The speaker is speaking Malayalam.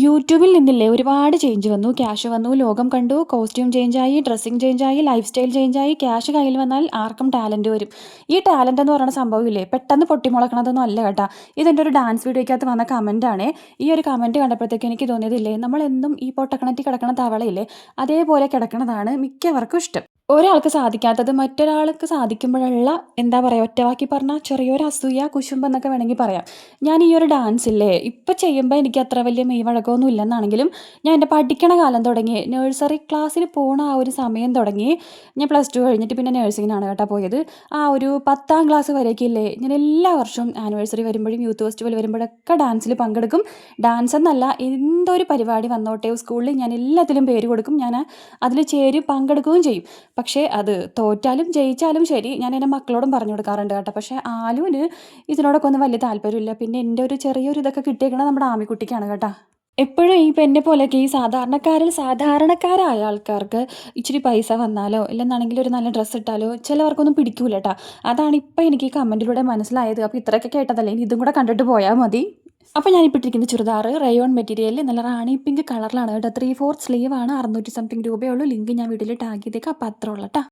യൂട്യൂബിൽ നിന്നില്ലേ ഒരുപാട് ചേഞ്ച് വന്നു. ക്യാഷ് വന്നു, ലോകം കണ്ടു, കോസ്റ്റ്യൂം ചേഞ്ചായി, ഡ്രസ്സിങ് ചേഞ്ചായി, ലൈഫ് സ്റ്റൈൽ ചേഞ്ചായി. ക്യാഷ് കയ്യിൽ വന്നാൽ ആർക്കും ടാലൻറ്റ് വരും. ഈ ടാലൻ്റ് എന്ന് പറയുന്ന സംഭവമില്ലേ പെട്ടെന്ന് പൊട്ടിമുളക്കണതൊന്നും അല്ല കേട്ടാ. ഇതെൻ്റെ ഒരു ഡാൻസ് വീഡിയോയ്ക്കകത്ത് വന്ന കമൻറ്റാണേ. ഈ ഒരു കമൻറ്റ് കണ്ടപ്പോഴത്തേക്ക് എനിക്ക് തോന്നിയതില്ലേ, നമ്മളെന്നും ഈ പൊട്ടക്കിണറ്റിൽ കിടക്കണ തവളയില്ലേ അതേപോലെ കിടക്കണതാണ് മിക്കവർക്കും ഇഷ്ടം. ഒരാൾക്ക് സാധിക്കാത്തത് മറ്റൊരാൾക്ക് സാധിക്കുമ്പോഴുള്ള എന്താ പറയുക, ഒറ്റവാക്കി പറഞ്ഞാൽ ചെറിയൊരു അസൂയ, കുശുമ്പ് എന്നൊക്കെ വേണമെങ്കിൽ പറയാം. ഞാൻ ഈ ഒരു ഡാൻസ് ഇല്ലേ ഇപ്പം ചെയ്യുമ്പോൾ എനിക്ക് അത്ര വലിയ മെയ് വഴക്കമൊന്നും ഇല്ലെന്നാണെങ്കിലും ഞാൻ എൻ്റെ പഠിക്കണ കാലം തുടങ്ങി നഴ്സറി ക്ലാസ്സിൽ പോണ ആ ഒരു സമയം തുടങ്ങി. ഞാൻ +2 കഴിഞ്ഞിട്ട് പിന്നെ നഴ്സിങ്ങിനാണ് കേട്ടോ പോയത്. ആ ഒരു 10ാം ക്ലാസ് വരെയൊക്കെ ഇല്ലേ ഞാൻ എല്ലാ വർഷവും ആനിവേഴ്സറി വരുമ്പോഴും യൂത്ത് ഫെസ്റ്റിവൽ വരുമ്പോഴൊക്കെ ഡാൻസിൽ പങ്കെടുക്കും. ഡാൻസ് എന്നല്ല, എന്തൊരു പരിപാടി വന്നോട്ടെ സ്കൂളിൽ ഞാൻ എല്ലാത്തിലും പേര് കൊടുക്കും. ഞാൻ അതിൽ ചേരും, പങ്കെടുക്കുകയും ചെയ്യും. പക്ഷേ അത് തോറ്റാലും ജയിച്ചാലും ശരി ഞാൻ എൻ്റെ മക്കളോടും പറഞ്ഞു കൊടുക്കാറുണ്ട് കേട്ടോ. പക്ഷേ ആലുവിന് ഇതിനോടൊക്കെ ഒന്നും വലിയ താല്പര്യമില്ല. പിന്നെ എൻ്റെ ഒരു ചെറിയൊരു ഇതൊക്കെ കിട്ടിയേക്കണത് നമ്മുടെ ആമിക്കുട്ടിക്കാണ് കേട്ടോ. എപ്പോഴും ഈ പെന്നെ പോലെയൊക്കെ ഈ സാധാരണക്കാരായ ആൾക്കാർക്ക് ഇച്ചിരി പൈസ വന്നാലോ ഇല്ലെന്നാണെങ്കിൽ ഒരു നല്ല ഡ്രസ്സ് ഇട്ടാലോ ചിലവർക്കൊന്നും പിടിക്കൂല കേട്ടോ. അതാണ് ഇപ്പം എനിക്ക് ഈ കമൻറ്റിലൂടെ മനസ്സിലായത്. അപ്പോൾ ഇത്രയൊക്കെ കേട്ടതല്ലേ, ഇനി ഇതും കൂടെ കണ്ടിട്ട് പോയാൽ മതി. അപ്പോൾ ഞാൻ ഇപ്പോൾ ഇട്ടിരിക്കുന്ന ചുരിദാർ റയോൺ മെറ്റീരിയലിൽ നല്ല റാണി പിങ്ക് കളറിലാണ് കേട്ടോ. 3/4 സ്ലീവാണ്. 600 സംതിങ് രൂപയുള്ളൂ. ലിങ്ക് ഞാൻ വീട്ടിൽ ടാഗ് ചെയ്തേക്കാം. അപ്പോൾ അത്ര ഉള്ളൂ കേട്ടോ.